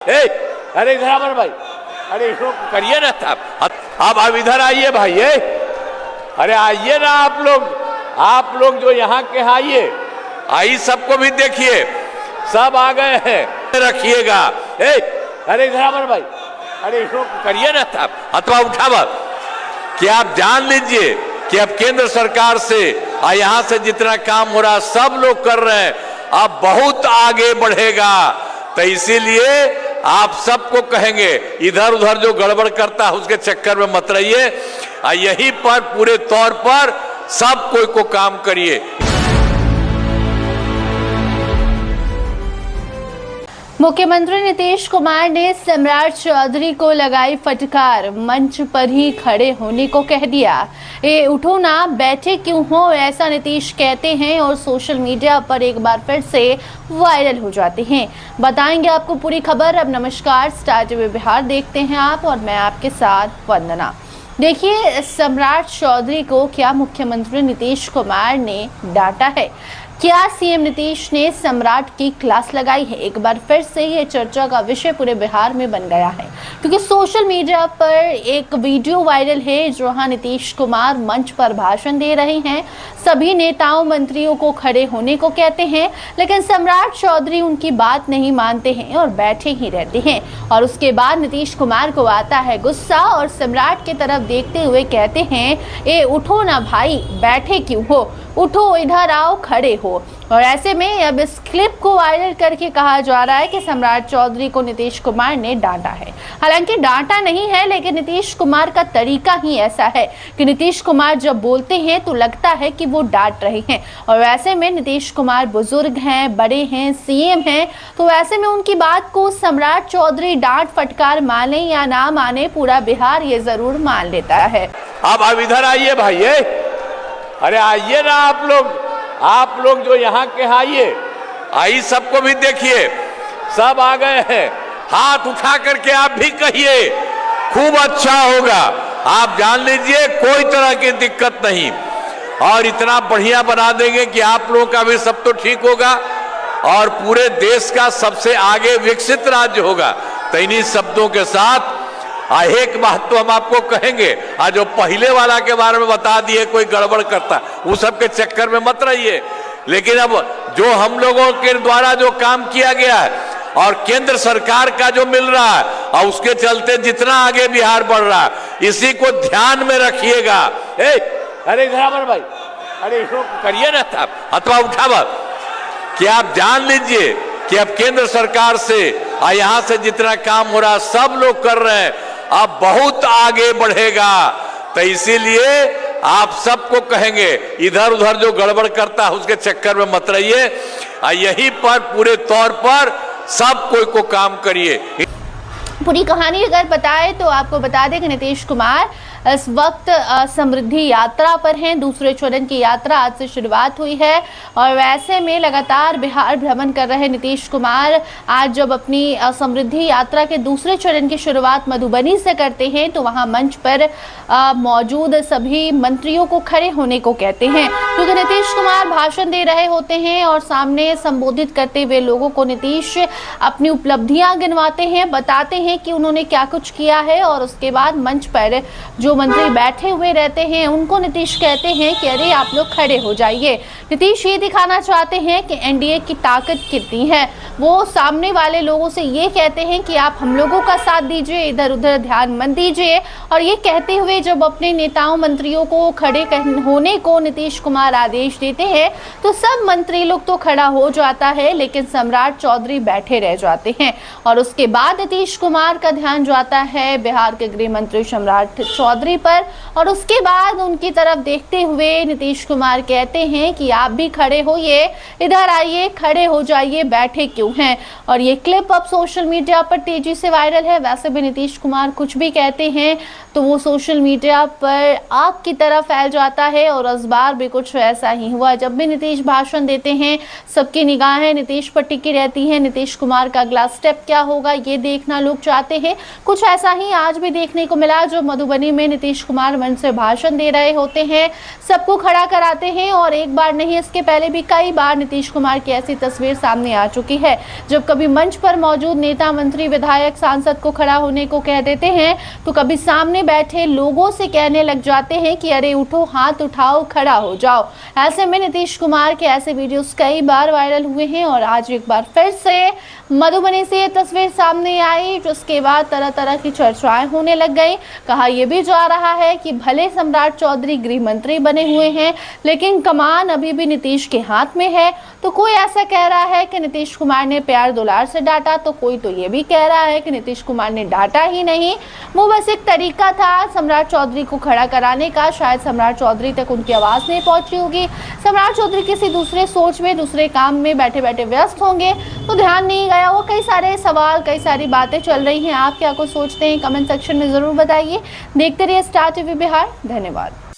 ए, अरे घराबर भाई, अरे इसको करिए ना साहब। अब इधर आइए भाई, अरे आइए ना आप लोग जो यहाँ के आइए सबको भी देखिए, सब आ गए हैं, रखिएगा। अरे घराबर भाई, अरे इसको करिए ना साहब, हथवा उठावा कि आप जान लीजिए कि अब केंद्र सरकार से यहाँ से जितना काम हो रहा सब लोग कर रहे हैं, अब बहुत आगे बढ़ेगा। तो इसीलिए आप सबको कहेंगे इधर उधर जो गड़बड़ करता है उसके चक्कर में मत रहिए, यहीं पर पूरे तौर पर सब कोई को काम करिए। मुख्यमंत्री नीतीश कुमार ने सम्राट चौधरी को लगाई फटकार, मंच पर ही खड़े होने को कह दिया। ये उठो ना, बैठे क्यों हो, ऐसा नीतीश कहते हैं और सोशल मीडिया पर एक बार फिर से वायरल हो जाते हैं। बताएंगे आपको पूरी खबर। अब नमस्कार, स्टार टीवी बिहार देखते हैं आप और मैं आपके साथ वंदना। देखिए, सम्राट चौधरी को क्या मुख्यमंत्री नीतीश कुमार ने डांटा है? क्या सीएम नीतीश ने सम्राट की क्लास लगाई है? एक बार फिर से ये चर्चा का विषय पूरे बिहार में बन गया है, क्योंकि सोशल मीडिया पर एक वीडियो वायरल है जहां नीतीश कुमार मंच पर भाषण दे रहे हैं, सभी नेताओं मंत्रियों को खड़े होने को कहते हैं, लेकिन सम्राट चौधरी उनकी बात नहीं मानते हैं और बैठे ही रहते हैं। और उसके बाद नीतीश कुमार को आता है गुस्सा और सम्राट की तरफ देखते हुए कहते हैं, ए उठो ना भाई, बैठे क्यों हो, उठो, इधर आओ, खड़े हो। और ऐसे में अब इस क्लिप को वायरल करके कहा जा रहा है कि सम्राट चौधरी को नीतीश कुमार ने डांटा है। हालांकि डांटा नहीं है, लेकिन नीतीश कुमार का तरीका ही ऐसा है कि नीतीश कुमार जब बोलते हैं तो लगता है कि वो डांट रहे हैं। और ऐसे में नीतीश कुमार बुजुर्ग हैं, बड़े हैं, सीएम हैं, तो ऐसे में उनकी बात को सम्राट चौधरी डांट फटकार माने या ना माने, पूरा बिहार ये जरूर मान लेता है। अब इधर आइए भाई, अरे आइए ना आप लोग जो यहाँ के आइए सबको भी देखिए, सब आ गए हैं, हाथ उठा करके आप भी कहिए, खूब अच्छा होगा। आप जान लीजिए कोई तरह की दिक्कत नहीं, और इतना बढ़िया बना देंगे कि आप लोगों का भी सब तो ठीक होगा और पूरे देश का सबसे आगे विकसित राज्य होगा। तो इन्हीं शब्दों के साथ एक बात तो हम आपको कहेंगे, आज जो पहले वाला के बारे में बता दिए कोई गड़बड़ करता, वो सब के चक्कर में मत रहिए। लेकिन अब जो हम लोगों के द्वारा जो काम किया गया है और केंद्र सरकार का जो मिल रहा है और उसके चलते जितना आगे बिहार बढ़ रहा है, इसी को ध्यान में रखिएगा। अरे घराबर भाई, अरे इसको करिए ना साहब, हथवा उठावा कि आप जान लीजिए कि अब केंद्र सरकार से यहाँ से जितना काम हो रहा सब लोग कर रहे हैं, अब बहुत आगे बढ़ेगा। तो इसीलिए आप सबको कहेंगे इधर उधर जो गड़बड़ करता है उसके चक्कर में मत रहिए, यहीं पर पूरे तौर पर सब कोई को काम करिए। पूरी कहानी अगर बताए तो आपको बता दें कि नीतीश कुमार इस वक्त समृद्धि यात्रा पर हैं। दूसरे चरण की यात्रा आज से शुरुआत हुई है और वैसे में लगातार बिहार भ्रमण कर रहे नीतीश कुमार आज जब अपनी समृद्धि यात्रा के दूसरे चरण की शुरुआत मधुबनी से करते हैं तो वहां मंच पर मौजूद सभी मंत्रियों को खड़े होने को कहते हैं, क्योंकि नीतीश कुमार भाषण दे रहे होते हैं और सामने संबोधित करते हुए लोगों को नीतीश अपनी उपलब्धियां गिनवाते हैं, बताते हैं कि उन्होंने क्या कुछ किया है। और उसके बाद मंच पर जो मंत्री बैठे हुए रहते हैं उनको नीतीश कहते हैं कि अरे आप लोग खड़े हो जाइए। नीतीश ये दिखाना चाहते हैं कि एनडीए की ताकत कितनी है। वो सामने वाले लोगों से ये कहते हैं कि आप हम लोगों का साथ दीजिए, इधर उधर ध्यान मत दीजिए। और ये कहते हुए जब अपने नेताओं मंत्रियों को खड़े होने को नीतीश कुमार आदेश देते हैं तो सब मंत्री लोग तो खड़ा हो जाता है, लेकिन सम्राट चौधरी बैठे रह जाते हैं। और उसके बाद नीतीश कुमार का ध्यान जाता है बिहार के गृह मंत्री सम्राट चौधरी पर, और उसके बाद उनकी तरफ देखते हुए नीतीश कुमार कहते हैं कि आप भी खड़े होइए, इधर आइए, खड़े हो जाइए, बैठे क्यों हैं। और ये क्लिप अब सोशल मीडिया पर तेजी से वायरल है। वैसे भी नीतीश कुमार कुछ भी कहते हैं तो वो सोशल मीडिया पर आग की तरह फैल जाता है, और इस बार भी कुछ ऐसा ही हुआ। जब भी नीतीश भाषण देते हैं सबकी निगाहें नीतीश पर टिकी रहती हैं। नीतीश कुमार का अगला स्टेप क्या होगा ये देखना लोग चाहते हैं। कुछ ऐसा ही आज भी देखने को मिला, जो मधुबनी में नीतीश कुमार मंच से भाषण दे रहे होते हैं, सबको खड़ा कराते हैं और एक बार नहीं इसके पहले भी कई बार नीतीश कुमार की ऐसी तस्वीर सामने आ चुकी है। जब कभी मंच पर मौजूद नेता, मंत्री, विधायक, सांसद को खड़ा होने को कह देते हैं तो कभी सामने बैठे लोगों से कहने लग जाते हैं कि अरे उठो, हाथ उठाओ, खड़ा हो जाओ। ऐसे में नीतीश कुमार के ऐसे वीडियोस कई बार वायरल हुए हैं और आज एक बार फिर से मधुबनी से ये तस्वीर सामने आई, जिसके बाद तरह तरह की चर्चाएं होने लग गई। कहा यह भी जा रहा है कि भले सम्राट चौधरी गृह मंत्री बने हुए हैं लेकिन कमान अभी भी नीतीश के हाथ में है। तो कोई ऐसा कह रहा है कि नीतीश कुमार ने प्यार दुलार से डांटा, तो कोई तो ये भी कह रहा है कि नीतीश कुमार ने डांटा ही नहीं, वो बस एक तरीका था सम्राट चौधरी को खड़ा कराने का। शायद सम्राट चौधरी तक उनकी आवाज नहीं पहुंची होगी, सम्राट चौधरी किसी दूसरे सोच में, दूसरे काम में बैठे बैठे व्यस्त होंगे तो ध्यान नहीं गया। वो कई सारे सवाल, कई सारी बातें चल रही हैं। आप क्या कुछ सोचते हैं कमेंट सेक्शन में जरूर बताइए। देखते रहिए स्टार टीवी बिहार। धन्यवाद।